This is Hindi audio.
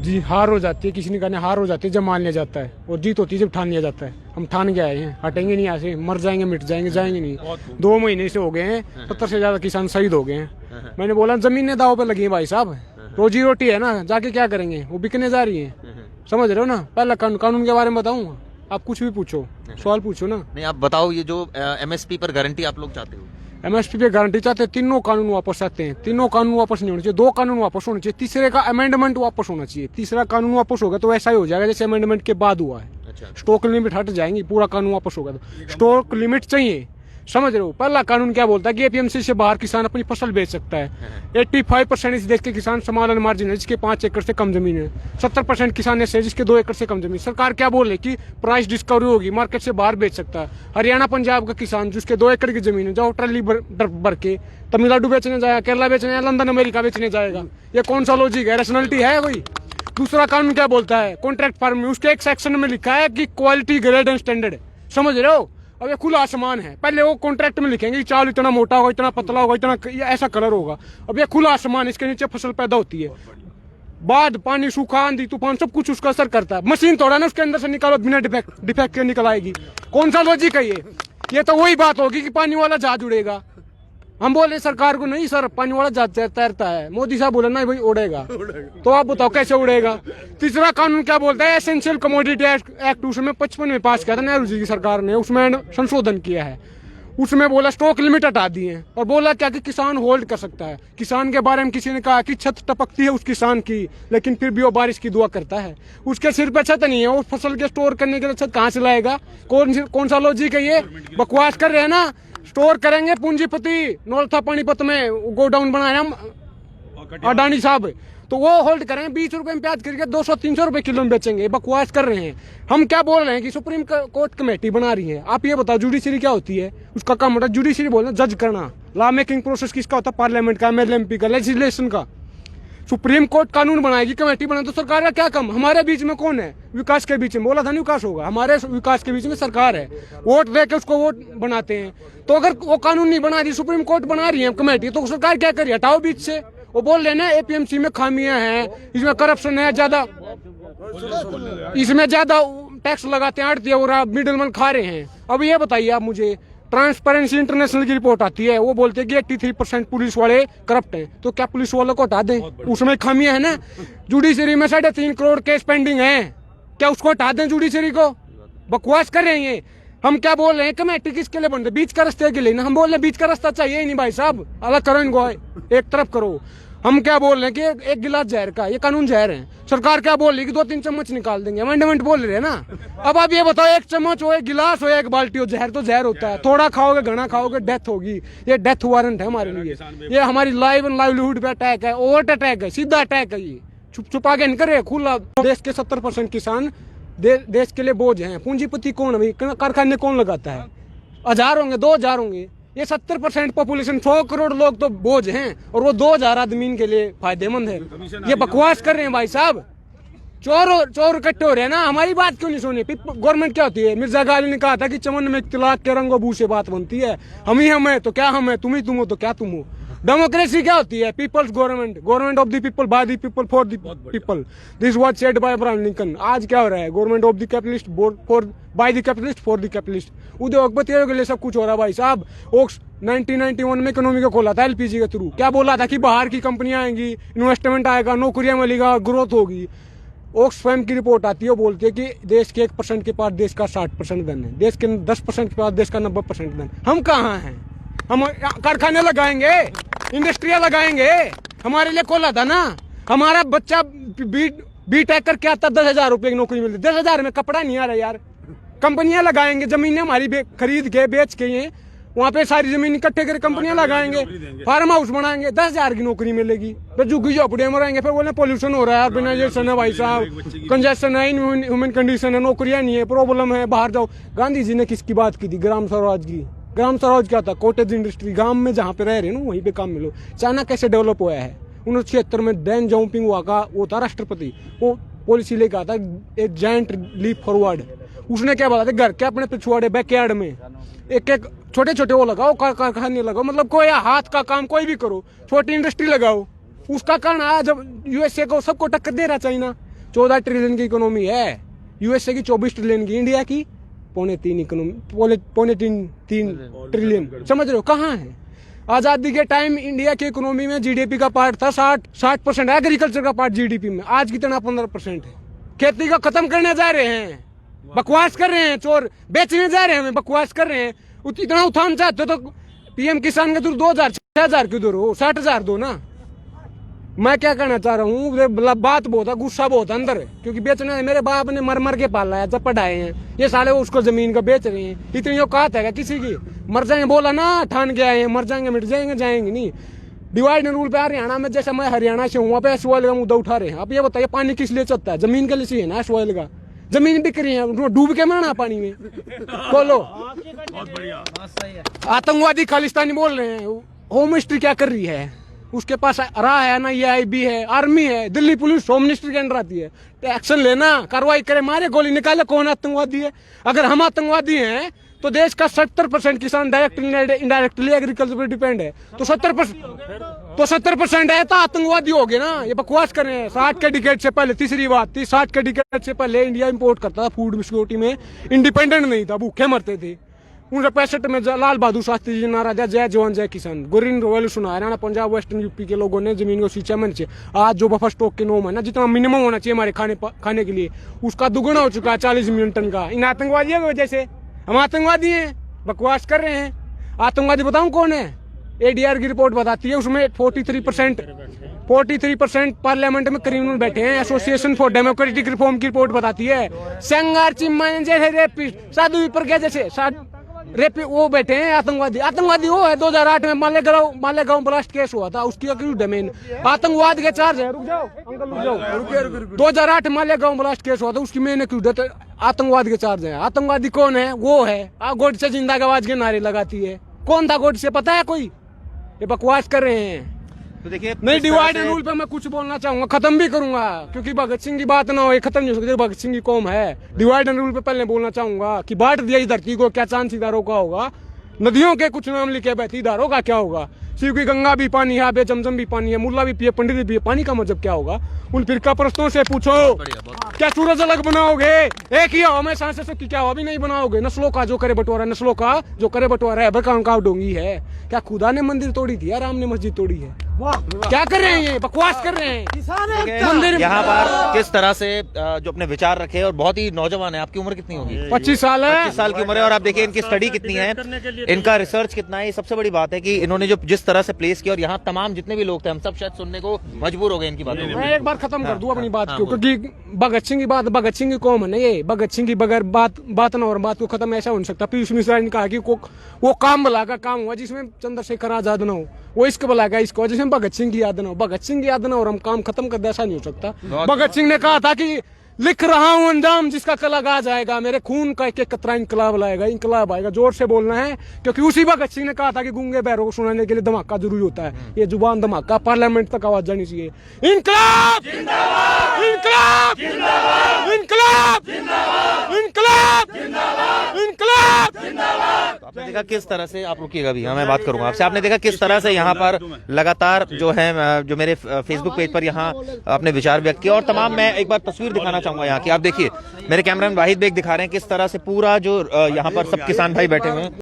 जी हार हो जाती है, किसी ने कहने हार हो जाती है जब मान लिया जाता है, और जीत होती है जब ठान लिया जाता है। हम ठान के आए हैं, हटेंगे नहीं यहाँ से, मर जाएंगे मिट जाएंगे, जाएंगे नहीं। 2 महीने से हो गए हैं, 70 से ज्यादा किसान शहीद हो गए हैं। मैंने बोला जमीनें दाव पे लगी है भाई साहब, रोजी रोटी है ना, जाके क्या करेंगे, वो बिकने जा रही है। समझ रहे हो ना। पहला कानून के बारे में बताऊँ, आप कुछ भी पूछो, सवाल पूछो ना। नहीं आप बताओ, ये जो MSP पर गारंटी आप लोग चाहते हो, MSP पे गारंटी चाहते हैं, तीनों कानून वापस आते हैं। तीनों कानून वापस नहीं होने चाहिए, 2 कानून वापस होने चाहिए, तीसरे का अमेंडमेंट वापस होना चाहिए। तीसरा कानून वापस होगा तो ऐसा ही हो जाएगा जैसे अमेंडमेंट के बाद हुआ है। अच्छा। स्टॉक लिमिट हट जाएंगी, पूरा कानून वापस होगा तो स्टॉक लिमिट चाहिए। समझ रहे हो। पहला कानून क्या बोलता है कि APMC से बाहर किसान अपनी फसल बेच सकता है। 85% इस देश के किसान समाधान मार्जिन है जिसके 5 एकड़ से कम जमीन है। 70% किसान ऐसे जिसके 2 एकड़ से कम जमीन। सरकार क्या बोल रही कि प्राइस डिस्कवरी होगी, मार्केट से बाहर बेच सकता है। हरियाणा पंजाब का किसान जिसके 2 एकड़ की जमीन है, जो ट्रली भर के तमिलनाडु बेचने जाएगा, केरला बेचने जाएगा, लंदन अमेरिका बेचने जाएगा। ये कौन सा लॉजिक है, रैशनैलिटी है कोई। दूसरा कानून क्या बोलता है, कॉन्ट्रैक्ट फार्म में उसके एक सेक्शन में लिखा है कि क्वालिटी ग्रेड एंड स्टैंडर्ड। समझ रहे हो। अब ये खुला आसमान है, पहले वो कॉन्ट्रैक्ट में लिखेंगे कि चावल इतना मोटा होगा, इतना पतला होगा, इतना ऐसा कलर होगा। अब ये खुला आसमान, इसके नीचे फसल पैदा होती है। बाद पानी, सूखा, आंधी तूफान सब कुछ उसका असर करता है। मशीन थोड़ा ना उसके अंदर से निकालो बिना डिफेक्ट के निकल आएगी। कौन सा लॉजिक है ये तो वही बात होगी कि पानी वाला जहाज उड़ेगा। हम बोले सरकार को नहीं सर पानी वाला जहाज तैरता है, मोदी साहब बोले ना भाई उड़ेगा। तो आप बताओ कैसे उड़ेगा। तीसरा कानून क्या बोलता है, एसेंशियल कमोडिटी एक्ट, उसमें 55 में पास किया था नेहरू जी की सरकार ने, उसमें संशोधन किया है। उसमें बोला स्टॉक लिमिट हटा दी है और बोला क्या कि किसान होल्ड कर सकता है। किसान के बारे में किसी ने कहा कि छत टपकती है उस किसान की, लेकिन फिर भी वो बारिश की दुआ करता है। उसके सिर पे छत नहीं है, उस फसल के स्टोर करने के लिए छत कहाँ से लाएगा। कौन सा लॉजिक है ये, बकवास कर रहे हैं ना। स्टोर करेंगे पूंजीपति, नौलथा पानीपत में गोडाउन बनाया अडानी साहब, तो वो होल्ड करेंगे 20 रुपए में प्याज करके 200-300 रुपए किलो में बेचेंगे। बकवास कर रहे हैं। हम क्या बोल रहे हैं कि सुप्रीम कोर्ट कमेटी बना रही है। आप ये बताओ जुडिशरी क्या होती है, उसका काम होता है जुडिशरी बोलना जज करना। लॉ मेकिंग प्रोसेस किसका होता है, पार्लियामेंट का, MLMP का, लेजिस्लेशन का। सुप्रीम कोर्ट कानून बनाएगी, कमेटी बनाए, तो सरकार का क्या काम। हमारे बीच में कौन है, विकास के बीच में बोला था नहीं विकास होगा, हमारे विकास के बीच में सरकार है। वोट दे के उसको वोट बनाते हैं। तो अगर वो कानून नहीं बना रही, सुप्रीम कोर्ट बना रही है कमेटी, तो सरकार क्या करिए, हटाओ बीच से। वो बोल रहे ना APMC में खामियां हैं, इसमें करप्शन है ज्यादा, इसमें ज्यादा टैक्स लगाते हैं, आड़ती और मिडलमैन खा रहे हैं। अब ये बताइए आप मुझे, ट्रांसपेरेंसी इंटरनेशनल की रिपोर्ट आती है, वो बोलते हैं कि 83% पुलिस वाले करप्ट हैं। तो क्या पुलिस वालों को हटा दें, उसमें खामियां है ना। जुडिशरी में 3.5 करोड़ केस पेंडिंग है, क्या उसको हटा दें जुडिशरी को। बकवास कर रहे हैं। हम क्या बोल रहे हैं, कमेटी किसके लिए बन रही, बीच का रास्ते के लिए ना। हम बोल रहे हैं बीच का रास्ता चाहिए ही नहीं भाई साहब, अलग करो इनको, एक तरफ करो। हम क्या बोल रहे हैं कि एक गिलास जहर का, ये कानून जहर है। सरकार क्या बोल रही है कि 2-3 चम्मच निकाल देंगे, अमेंडमेंट बोल रहे हैं ना। अब आप ये बताओ, 1 चम्मच हो, 1 गिलास हो, 1 बाल्टी हो, जहर तो जहर होता है। थोड़ा खाओगे, घना खाओगे, डेथ होगी। ये डेथ वारंट है हमारे लिए। ये हमारी लाइव एंड लाइवलीहुड पे अटैक है, ओवर अटैक है, सीधा अटैक है। ये छुपा के नहीं करे, खुला। देश के 70% किसान देश के लिए बोझ हैं। पूंजीपति कौन है, कारखाने कौन लगाता है। 1000 होंगे, 2000 होंगे, ये 70% पॉपुलेशन, 100 करोड़ लोग तो बोझ हैं, और वो 2000 आदमी के लिए फायदेमंद है। ये बकवास कर रहे हैं भाई साहब। चोर इकट्ठे हो रहे हैं ना, हमारी बात क्यों नहीं सुनी। गवर्नमेंट क्या होती है, मिर्जा गालिब ने कहा था कि चमन में इख्तिलाफ के रंगो बू से बात बनती है। हम ही हम है तो क्या हम है, तुम ही तुम हो तो क्या तुम हो। डेमोक्रेसी क्या होती है, peoples government of the people, by the people, for the people. This was said by Abraham Lincoln. आज क्या हो रहा है, government of the capitalist, by the capitalist, for the capitalist. उद्योगपतियों के लिए सब कुछ हो रहा है भाई साहब। ओक्स 1991 में इकोनॉमी को खोला था LPG के थ्रू। क्या बोला था कि बाहर की कंपनियां आएंगी, इन्वेस्टमेंट आएगा, नौकरियां मिलेगा, ग्रोथ होगी। ऑक्सफैम की रिपोर्ट आती है, वो बोलती है कि देश के 1% के पास देश का 60% धन है, देश के 10% के पास देश का 90% धन। हम कहाँ हैं, हम कारखाने लगाएंगे, इंडस्ट्रिया लगाएंगे। हमारे लिए खोला था ना। हमारा बच्चा B.Tech करके आता, 10,000 रुपए की नौकरी मिलती, 10,000 में कपड़ा नहीं आ रहा यार। कंपनियां लगाएंगे, जमीनें हमारी खरीद के बेच के, ये वहाँ पे सारी जमीन इकट्ठे कर कंपनियां लगाएंगे, फार्म हाउस बनाएंगे, 10,000 की नौकरी मिलेगी। फिर झुग्गी झोपड़ियों में रहेंगे, फिर बोले पोल्यूशन हो रहा है, अर्बनाइजेशन है भाई साहब, कंजेशन है, ह्यूमन कंडीशन है, नौकरियां नहीं है, प्रॉब्लम है, बाहर जाओ। गांधी जी ने किसकी बात की थी, ग्राम स्वराज की। ग्राम स्वराज क्या था, कॉटेज इंडस्ट्री, गांव में जहाँ पे रह रहे हैं ना वहीं पे काम मिलो। चाइना कैसे डेवलप हुआ है, 1976 में डैन जाओपिंग हुआ का वो था राष्ट्रपति, वो पॉलिसी लेकर आता एक जायंट लीप फॉरवर्ड। उसने क्या बोला था, घर के अपने पिछवाड़े बैकयार्ड में एक छोटे छोटे वो लगाओ, कारखाने लगाओ, मतलब कोई हाथ का काम कोई भी करो, छोटी इंडस्ट्री लगाओ। उसका कारण आज जब USA को सबको टक्कर दे रहा चाइना, 14 ट्रिलियन की इकोनॉमी है, यूएसए की 24 ट्रिलियन की, इंडिया की पौने तीन ट्रिलियन। समझ रहे हो कहाँ है? आजादी के टाइम इंडिया की इकोनॉमी में जीडीपी का पार्ट था 60%, एग्रीकल्चर का पार्ट जीडीपी में, आज कितना 15% है। खेती को खत्म करने जा रहे हैं, बकवास कर रहे हैं, चोर बेचने जा रहे हैं, हमें बकवास कर रहे हैं। इतना उठान चाहते हो तो पीएम किसान के दूर 2000 6000 की दूर हो, 60,000 दो ना। मैं क्या कहना चाह रहा हूँ, बात बहुत है, गुस्सा बहुत अंदर है, क्योंकि बेचने मेरे बाप ने मर मर के पाला है, जब पढ़ाए हैं, ये साले उसको जमीन का बेच रहे हैं। इतनी औकात है किसी की? मर जाएंगे बोला ना, ठान के आए हैं, मर जाएंगे मिट जाएंगे, जाएंगे नहीं। डिवाइड एंड रूल पे हरियाणा में, जैसे मैं हरियाणा से हूँ, वहाँ पे एसवाइल का मुद्दा उठा रहे हैं। अब ये बताइए पानी किस लिए चलता है? जमीन के लिए चाहिए ना एसवाइल का। जमीन बिक रही है, डूब के मरना पानी में। बोलो, आतंकवादी खालिस्तानी बोल रहे हैं, होम मिनिस्ट्री क्या कर रही है? उसके पास रहा है ना, ये आईबी है, आर्मी है, दिल्ली पुलिस होम मिनिस्ट्री के अंडर आती है। एक्शन लेना, कार्रवाई करे, मारे, गोली निकाले, कौन आतंकवादी है? अगर हम आतंकवादी हैं तो देश का 70% किसान डायरेक्टली इनडायरेक्टली एग्रीकल्चर पर डिपेंड है, तो 70% है तो आतंकवादी हो गए ना। ये बकवास कर रहे हैं। 60 के डिकेड से पहले, तीसरी बात थी, 60 के डिकेड से पहले इंडिया इंपोर्ट करता था फूड सिक्योरिटी में, इंडिपेंडेंट नहीं था, भूखे मरते थे। 1965 में लाल बहादुर शास्त्री जी नारा दिया, जय जवान जय किसान। Green revolution Haryana, Punjab, western UP के लोगों ने जमीन को सींचा मन से। आज जो बफर स्टॉक के 9 महीना जितना मिनिमम होना चाहिए हमारे खाने के लिए, उसका दुगुना हो चुका है, 40 मिलियन टन का। इन आतंकवादियों की वजह से हम आतंकवादी हैं, बकवास कर रहे हैं। आतंकवादी बताऊं कौन है? एडीआर की रिपोर्ट बताती है, उसमें 43% पार्लियामेंट में क्रिमिनल बैठे हैं। एसोसिएशन फॉर डेमोक्रेटिक रिफॉर्म की रिपोर्ट बताती है, संगार चिम्मा जैसे रेपिस्ट, साधु विप्रज्ञा जैसे रेपी वो बैठे हैं आतंकवादी। आतंकवादी वो है 2008 में मालेगांव ब्लास्ट केस हुआ था, उसकी अक्यूज्ड है मेन। आतंकवाद के चार्ज है। रुक जाओ अंकल, रुक जाओ। 2008 मालेगांव ब्लास्ट केस हुआ था, उसकी मेन अक्यूज्ड है, तो आतंकवाद के चार्ज है। आतंकवादी कौन है? वो है गोडसे जिंदाबाद के नारे लगाती है। कौन था गोडसे, पता है कोई? ये बकवास कर रहे हैं। तो देखिए, नहीं, डिवाइड एंड रूल पे मैं कुछ बोलना चाहूंगा, खत्म भी करूंगा, क्योंकि भगत सिंह की बात ना हो, ये खत्म नहीं हो सकती। भगत सिंह की कौम है। डिवाइड एंड रूल पे पहले बोलना चाहूंगा कि बांट दिया इस धरती को, क्या चांद सितारों का होगा? नदियों के कुछ नाम लिखे, बहती धारों का क्या होगा? शिव की गंगा भी पानी है, बे जमजम भी पानी है, मुल्ला भी पिए, पंडित भी पिए, पानी का मतलब क्या होगा? उन फिरका परस्तों से पूछो, क्या सूरज अलग बनाओगे? एक ही हो, मैं सांसें सबकी क्या हो? अभी नहीं बनाओगे। नस्लों का जो करे बंटवारा, नस्लों का जो करे बंटवारा है, बकाम का डोंगी है। क्या खुदा ने मंदिर तोड़ी थी या राम ने मस्जिद तोड़ी है? क्या कर रहे हैं? ये बकवास कर रहे हैं। मंदिर यहाँ पर किस तरह से जो अपने विचार रखे, और बहुत ही नौजवान है। आपकी उम्र कितनी होगी? 25 साल है। 25 साल की उम्र है, और आप देखिए इनकी स्टडी कितनी है, इनका रिसर्च कितना है। ये सबसे बड़ी बात है कि इन्होंने जो जिस तरह से प्लेस किया, और यहाँ तमाम जितने भी लोग थे, हम सब शायद सुनने को मजबूर हो गए इनकी बातों को। मैं एक बार खत्म कर दूं अपनी बात को, क्योंकि भगत सिंह की बात, भगत सिंह की कौम है ना ये। भगत सिंह की बगैर बात ना और बात को खत्म ऐसा हो नहीं सकता। पीयूष मिश्रा ने कहा कि वो काम भला का काम हुआ जिसमें चंद्रशेखर आजाद ना हो, वो इश्क भला का इसको जिसमें भगत सिंह की याद ना हो। भगत सिंह की याद ना हो और हम काम खत्म कर दे, ऐसा नहीं हो सकता। भगत सिंह ने कहा था कि लिख रहा हूं अंजाम जिसका कल आ जाएगा, मेरे खून का एक एक कतरा इंकलाब लाएगा, इंकलाब आएगा। जोर से बोलना है, क्योंकि उसी भगत सिंह ने कहा था कि गूंगे बहरों को सुनाने के लिए धमाका जरूरी होता है। ये जुबान धमाका, पार्लियामेंट तक आवाज जानी चाहिए। इंकलाब जिंदाबाद, इंकलाब जिंदाबाद, इंकलाब जिंदाबाद, इंकलाब जिंदाबाद, इंकलाब जिंदाबाद। आपने देखा किस तरह से, आप रुकिएगा भी, हाँ मैं बात करूंगा आपसे। आपने देखा किस तरह से यहाँ पर लगातार जो है, जो मेरे फेसबुक पेज पर यहाँ अपने विचार व्यक्त किए, और तमाम, मैं एक बार तस्वीर दिखाना चाहूंगा यहाँ की। आप देखिए, मेरे कैमरामैन वाहिद बेग दिखा रहे हैं किस तरह से पूरा जो यहाँ पर सब किसान भाई बैठे हुए हैं।